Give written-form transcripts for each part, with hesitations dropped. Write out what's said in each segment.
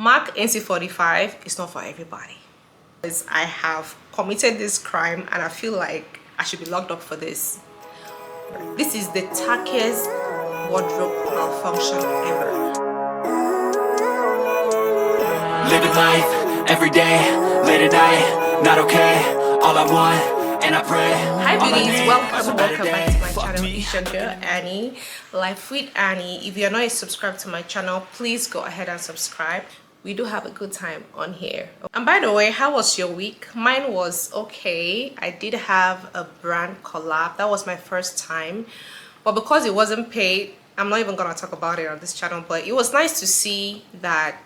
Mark NC45 is not for everybody. Because I have committed this crime and I feel like I should be locked up for this. This is the tackiest wardrobe malfunction ever. Living life every day, late at night, not okay. All I want, and I pray. Hi beauties, welcome back to my channel. It's your girl Annie, Life with Annie. If you're not subscribed to my channel, please go ahead and subscribe. We do have a good time on here. And by the way, how was your week? Mine was okay. I did have a brand collab. That was my first time, but because it wasn't paid, I'm not even gonna talk about it on this channel. But it was nice to see that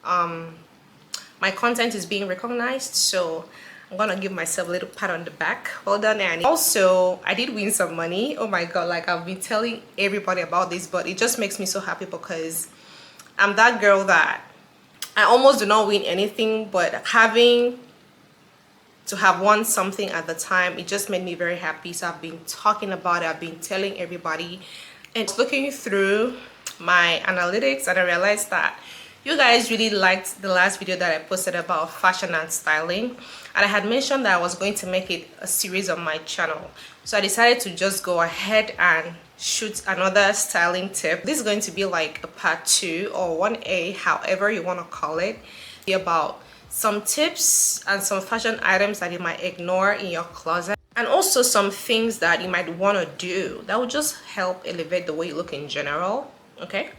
my content is being recognized, so I'm gonna give myself a little pat on the back. Well done, Annie. Also, I did win some money. Oh my god, like I've been telling everybody about this, but it just makes me so happy because I'm that girl that I almost do not win anything, but having to have won something at the time, it just made me very happy. So I've been talking about it, I've been telling everybody, and looking through my analytics, and I realized that you guys really liked the last video that I posted about fashion and styling, and I had mentioned that I was going to make it a series on my channel. So I decided to just go ahead and shoot another styling tip. This is going to be like a part 2 or 1A, however you want to call it. Be about some tips and some fashion items that you might ignore in your closet, and also some things that you might want to do that will just help elevate the way you look in general. Okay,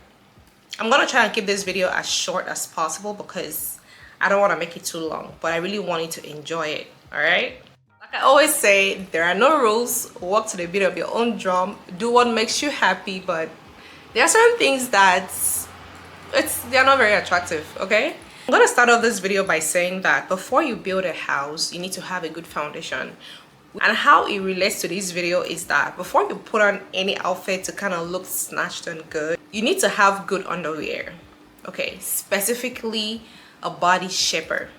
I'm gonna try and keep this video as short as possible because I don't want to make it too long, but I really want you to enjoy it. All right, like I always say, there are no rules. Walk to the beat of your own drum, do what makes you happy, but there are certain things that they're not very attractive. Okay, I'm gonna start off this video by saying that before you build a house, you need to have a good foundation. And how it relates to this video is that before you put on any outfit to kind of look snatched and good, you need to have good underwear. Okay, specifically a body shaper.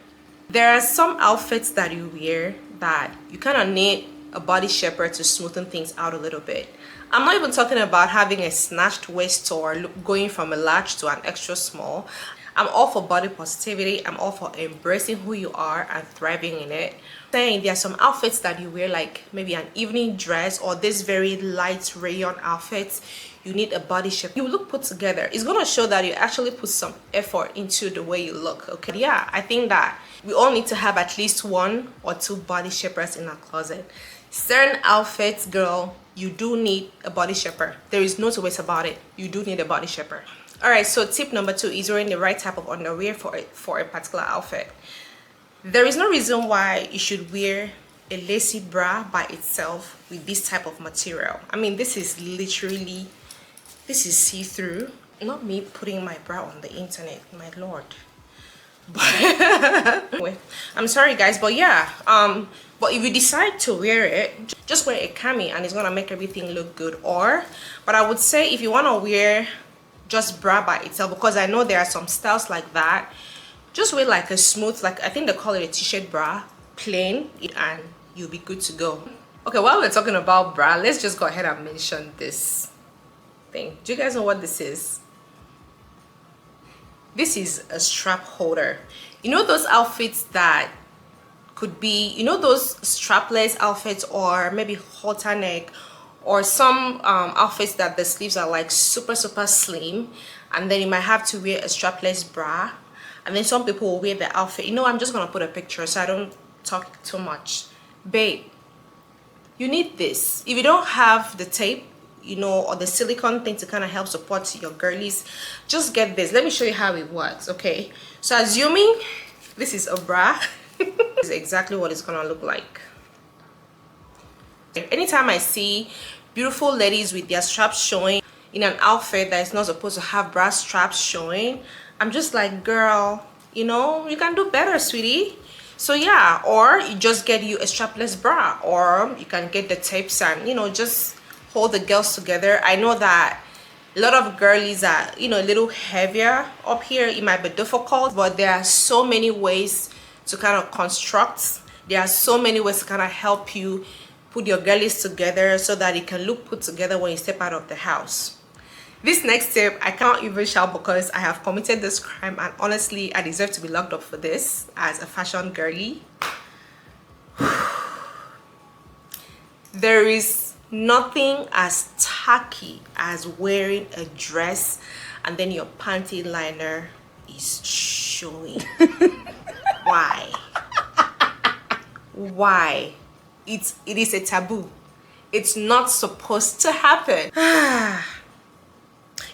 There are some outfits that you wear that you kind of need a body shaper to smoothen things out a little bit. I'm not even talking about having a snatched waist or going from a large to an extra small. I'm all for body positivity. I'm all for embracing who you are and thriving in it. Saying there are some outfits that you wear, like maybe an evening dress or this very light rayon outfits, you need a body shape. You look put together. It's gonna show that you actually put some effort into the way you look. Okay, yeah, I think that we all need to have at least 1 or 2 body shapers in our closet. Certain outfits, girl, you do need a body shaper. There is no two ways about it. You do need a body shaper. All right, so tip number 2 is wearing the right type of underwear for a particular outfit. There is no reason why you should wear a lacy bra by itself with this type of material. I mean, this is literally, this is see-through. Not me putting my bra on the internet, my lord. But I'm sorry guys, but yeah, but if you decide to wear it, just wear a cami and it's gonna make everything look good. But I would say if you want to wear just bra by itself, because I know there are some styles like that, just wear like a smooth, like I think they call it a t-shirt bra, plain, and you'll be good to go. Okay, while we're talking about bra, let's just go ahead and mention this thing. Do you guys know what this is? This is a strap holder. You know those outfits that could be, you know those strapless outfits, or maybe halter neck, or some outfits that the sleeves are like super slim, and then you might have to wear a strapless bra. And then some people will wear the outfit. You know, I'm just gonna put a picture so I don't talk too much. Babe, you need this. If you don't have the tape, you know, or the silicone thing to kind of help support your girlies, just get this. Let me show you how it works. Okay, so assuming this is a bra, this is exactly what it's gonna look like. Anytime I see beautiful ladies with their straps showing in an outfit that is not supposed to have bra straps showing, I'm just like, girl, you know, you can do better, sweetie. So yeah, or you just get you a strapless bra, or you can get the tapes and, you know, just hold the girls together. I know that a lot of girlies are, you know, a little heavier up here. It might be difficult, but there are so many ways to kind of construct. There are so many ways to kind of help you put your girlies together so that it can look put together when you step out of the house. This next tip, I can't even shout because I have committed this crime, and honestly I deserve to be locked up for this as a fashion girly. There is nothing as tacky as wearing a dress and then your panty liner is showing. Why? Why? It is a taboo. It's not supposed to happen.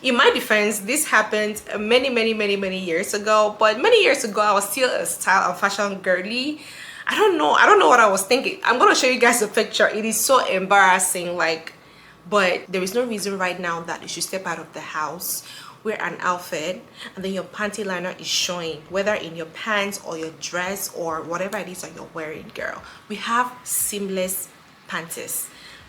In my defense, this happened many years ago, but many years ago I was still a style and fashion girly. I don't know what I was thinking. I'm gonna show you guys a picture. It is so embarrassing, like, but there is no reason right now that you should step out of the house, wear an outfit, and then your panty liner is showing, whether in your pants or your dress or whatever it is that you're wearing, girl. We have seamless panties.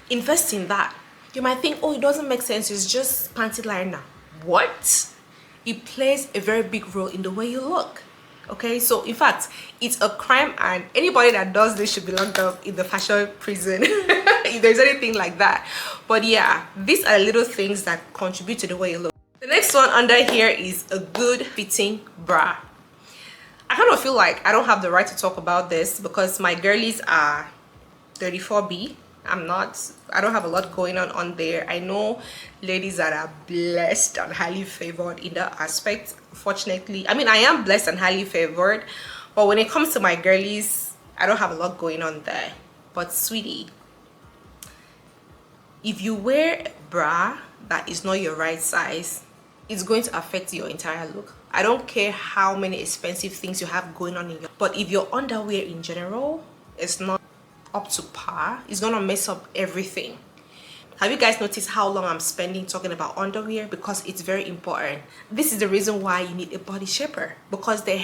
Invest in that. You might think, oh, it doesn't make sense, it's just panty liner. What? It plays a very big role in the way you look. Okay, so in fact, it's a crime, and anybody that does this should be locked up in the fashion prison if there's anything like that. But yeah, these are little things that contribute to the way you look. The next one under here is a good fitting bra. I kind of feel like I don't have the right to talk about this because my girlies are 34B. I don't have a lot going on there. I know ladies that are blessed and highly favored in that aspect. Fortunately, I mean, I am blessed and highly favored, but when it comes to my girlies, I don't have a lot going on there. But sweetie, if you wear a bra that is not your right size, it's going to affect your entire look. I don't care how many expensive things you have going on in your, but if your underwear in general is not up to par, it's gonna mess up everything. Have you guys noticed how long I'm spending talking about underwear? Because it's very important. This is the reason why you need a body shaper, because they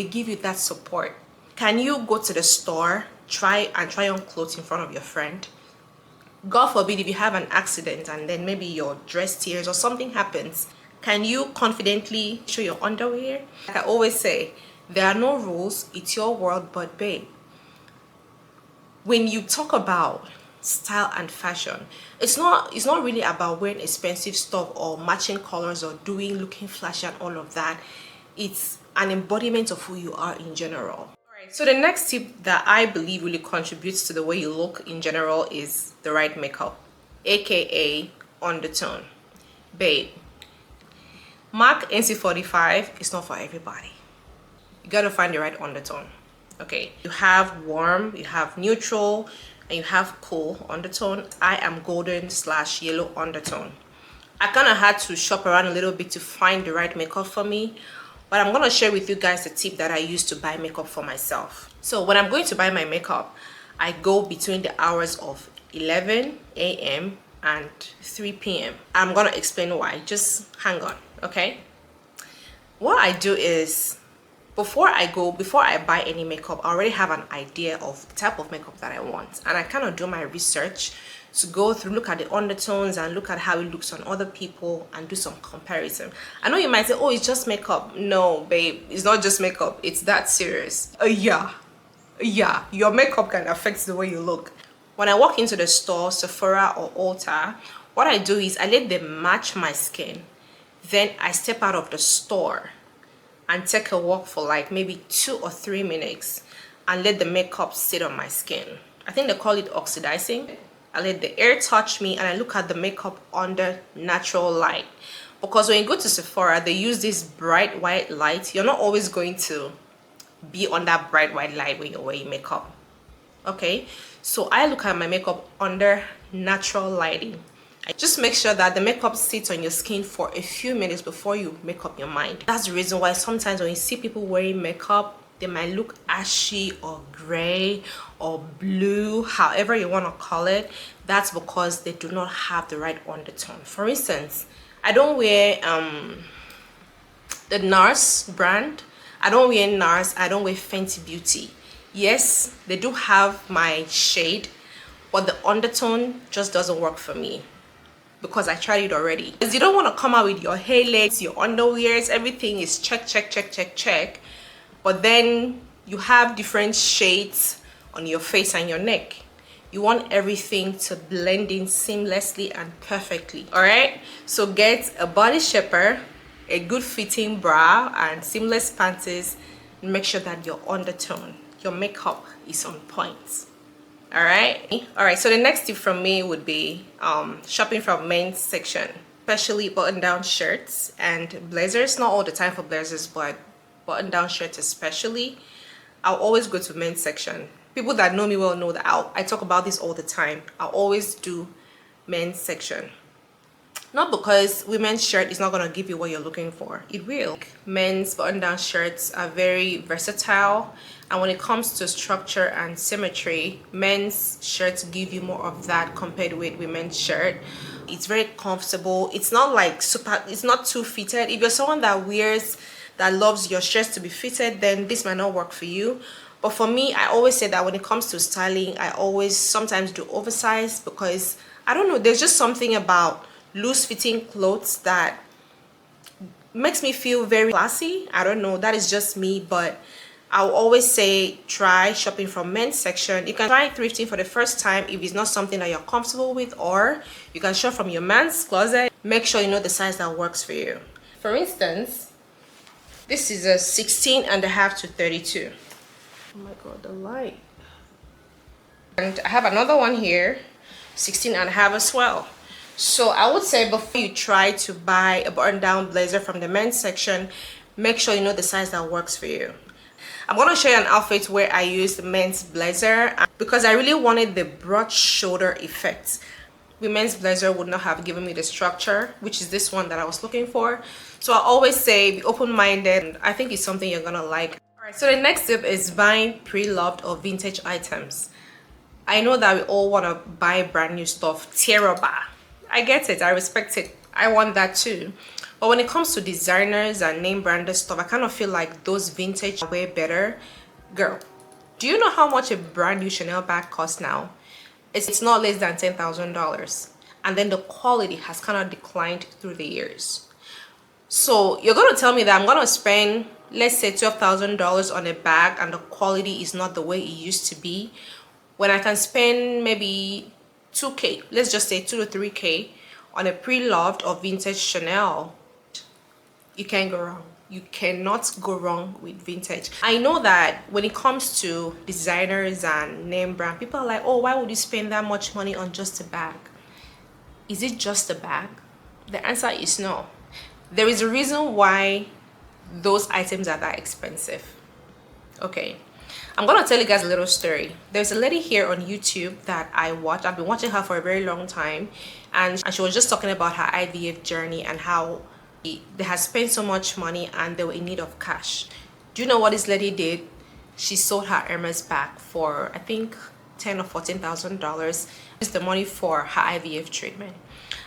give you that support. Can you go to the store, try on clothes in front of your friend? God forbid if you have an accident and then maybe your dress tears or something happens, can you confidently show your underwear? Like I always say, there are no rules, it's your world. But babe, when you talk about style and fashion, it's not really about wearing expensive stuff or matching colors or looking flashy and all of that. It's an embodiment of who you are in general. All right, so the next tip that I believe really contributes to the way you look in general is the right makeup, aka undertone. Babe, MAC NC45 is not for everybody. You gotta find the right undertone. Okay, you have warm, you have neutral, and you have cool undertone. I am golden/yellow undertone. I kind of had to shop around a little bit to find the right makeup for me, but I'm gonna share with you guys a tip that I use to buy makeup for myself. So when I'm going to buy my makeup, I go between the hours of 11 a.m. and 3 p.m. I'm gonna explain why. Just hang on, okay? What I do is, before I buy any makeup, I already have an idea of the type of makeup that I want, and I kind of do my research to go through, look at the undertones and look at how it looks on other people and do some comparison. I know you might say, oh, it's just makeup. No, babe, it's not just makeup, it's that serious. Yeah, your makeup can affect the way you look. When I walk into the store, Sephora or Ulta, what I do is I let them match my skin, then I step out of the store and take a walk for like maybe 2 or 3 minutes and let the makeup sit on my skin. I think they call it oxidizing. I let the air touch me and I look at the makeup under natural light. Because when you go to Sephora, they use this bright white light. You're not always going to be on that bright white light when you're wearing makeup. Okay, so I look at my makeup under natural lighting. I just make sure that the makeup sits on your skin for a few minutes before you make up your mind. That's the reason why sometimes when you see people wearing makeup, they might look ashy or gray or blue, however you want to call it. That's because they do not have the right undertone. For instance, I don't wear the NARS brand. I don't wear NARS. I don't wear Fenty Beauty. Yes, they do have my shade, but the undertone just doesn't work for me, because I tried it already. Because you don't want to come out with your hair legs, your underwears, everything is check, but then you have different shades on your face and your neck. You want everything to blend in seamlessly and perfectly. All right, so get a body shaper, a good fitting bra, and seamless panties. Make sure that your undertone, your makeup is on point. All right, so the next tip from me would be shopping from men's section, especially button-down shirts and blazers. Not all the time for blazers, but button-down shirts especially. I'll always go to men's section. People that know me well know that I talk about this all the time. I'll always do men's section. Not because women's shirt is not going to give you what you're looking for. It will. Men's button-down shirts are very versatile, and when it comes to structure and symmetry, men's shirts give you more of that compared with women's shirt. It's very comfortable. It's not like it's not too fitted. If you're someone that loves your shirts to be fitted, then this might not work for you. But for me, I always say that when it comes to styling, I always sometimes do oversized, because I don't know, there's just something about loose fitting clothes that makes me feel very classy. I don't know, that is just me, but I'll always say try shopping from men's section. You can try thrifting for the first time if it's not something that you're comfortable with, or you can shop from your man's closet. Make sure you know the size that works for you. For instance, this is a 16.5 to 32. Oh my god, the light. And I have another one here, 16.5 as well. So I would say before you try to buy a button-down blazer from the men's section, make sure you know the size that works for you. I'm going to show you an outfit where I used the men's blazer because I really wanted the broad shoulder effect. Women's blazer would not have given me the structure, which is this one that I was looking for. So I always say be open-minded. I think it's something you're going to like. Alright, so the next tip is buying pre-loved or vintage items. I know that we all want to buy brand new stuff, terrible. I get it, I respect it, I want that too. But when it comes to designers and name branded stuff, I kind of feel like those vintage are way better. Girl, do you know how much a brand new Chanel bag costs now? It's not less than $10,000, and then the quality has kind of declined through the years. So you're going to tell me that I'm going to spend, let's say, $12,000 on a bag and the quality is not the way it used to be, when I can spend maybe 2K, let's just say 2 to 3K on a pre-loved or vintage Chanel. You can't go wrong. You cannot go wrong with vintage. I know that when it comes to designers and name brand, people are like, oh, why would you spend that much money on just a bag? Is it just a bag? The answer is no. There is a reason why those items are that expensive. Okay, I'm gonna tell you guys a little story. There's a lady here on YouTube that I watch. I've been watching her for a very long time, and she was just talking about her IVF journey and how they had spent so much money and they were in need of cash. Do you know what this lady did? She sold her Hermes bag for, I think, $10,000 or $14,000. It's the money for her IVF treatment.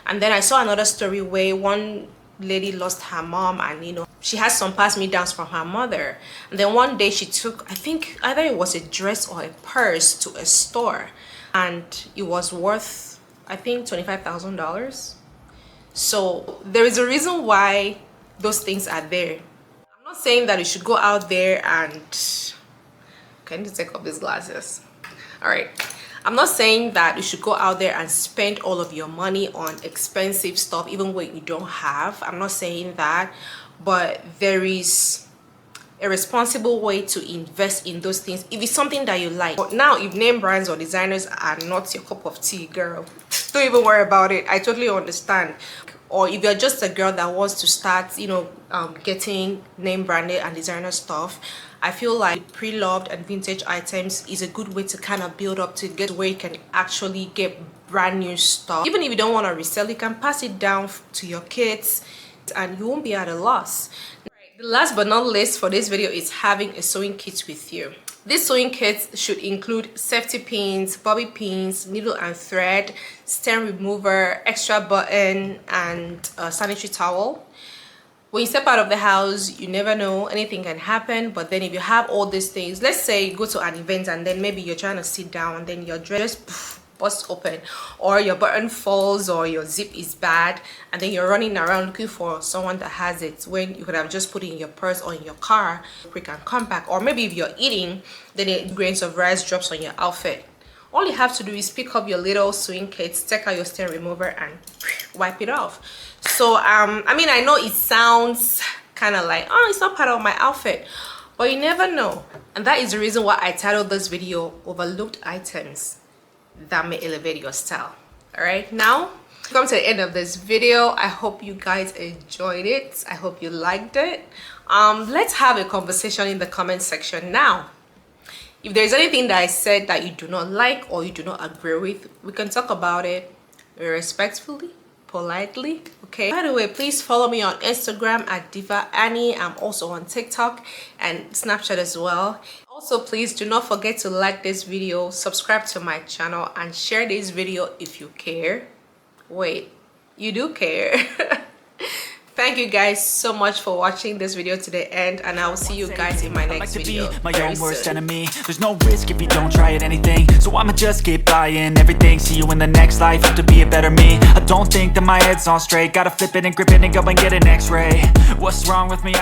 And then I saw another story where one lady lost her mom, and you know, she has some pass me downs from her mother, and then one day she took, I think either it was a dress or a purse, to a store, and it was worth, I think, $25,000. So there is a reason why those things are there. I'm not saying that you should go out there and, I need to take off these glasses. All right, I'm not saying that you should go out there and spend all of your money on expensive stuff even when you don't have. I'm not saying that, but there is a responsible way to invest in those things if it's something that you like. But now, if name brands or designers are not your cup of tea, girl, don't even worry about it. I totally understand. Or if you're just a girl that wants to start, you know, getting name branded and designer stuff, I feel like pre-loved and vintage items is a good way to kind of build up to get where you can actually get brand new stuff. Even if you don't want to resell, you can pass it down to your kids and you won't be at a loss. The last but not least for this video is having a sewing kit with you. This sewing kit should include safety pins, bobby pins, needle and thread, stem remover, extra button, and a sanitary towel. When you step out of the house, you never know, anything can happen. But then if you have all these things, let's say you go to an event and then maybe you're trying to sit down and then your dress busts open, or your button falls, or your zip is bad, and then you're running around looking for someone that has it when you could have just put it in your purse or in your car quick and come back. Or maybe if you're eating, then the grains of rice drops on your outfit. all you have to do is pick up your little swing kits, take out your stain remover and wipe it off. So I mean, I know it sounds kind of like, oh, it's not part of my outfit, but you never know. And that is the reason why I titled this video Overlooked Items That May Elevate Your Style. All right, now come to the end of this video. I hope you guys enjoyed it. I hope you liked it. Let's have a conversation in the comment section. Now, if there's anything that I said that you do not like or you do not agree with, we can talk about it respectfully, politely, okay? By the way, please follow me on Instagram at Diva Annie. I'm also on TikTok and Snapchat as well. Also, please do not forget to like this video, subscribe to my channel, and share this video if you care. Wait, you do care. Thank you guys so much for watching this video to the end, and I will see you guys in my next video. My own worst enemy. There's no risk if you don't try at anything, so I'ma just keep buying everything. See you in the next life, have to be a better me. I don't think that my head's on straight, gotta flip it and grip it and go and get an x-ray. What's wrong with me?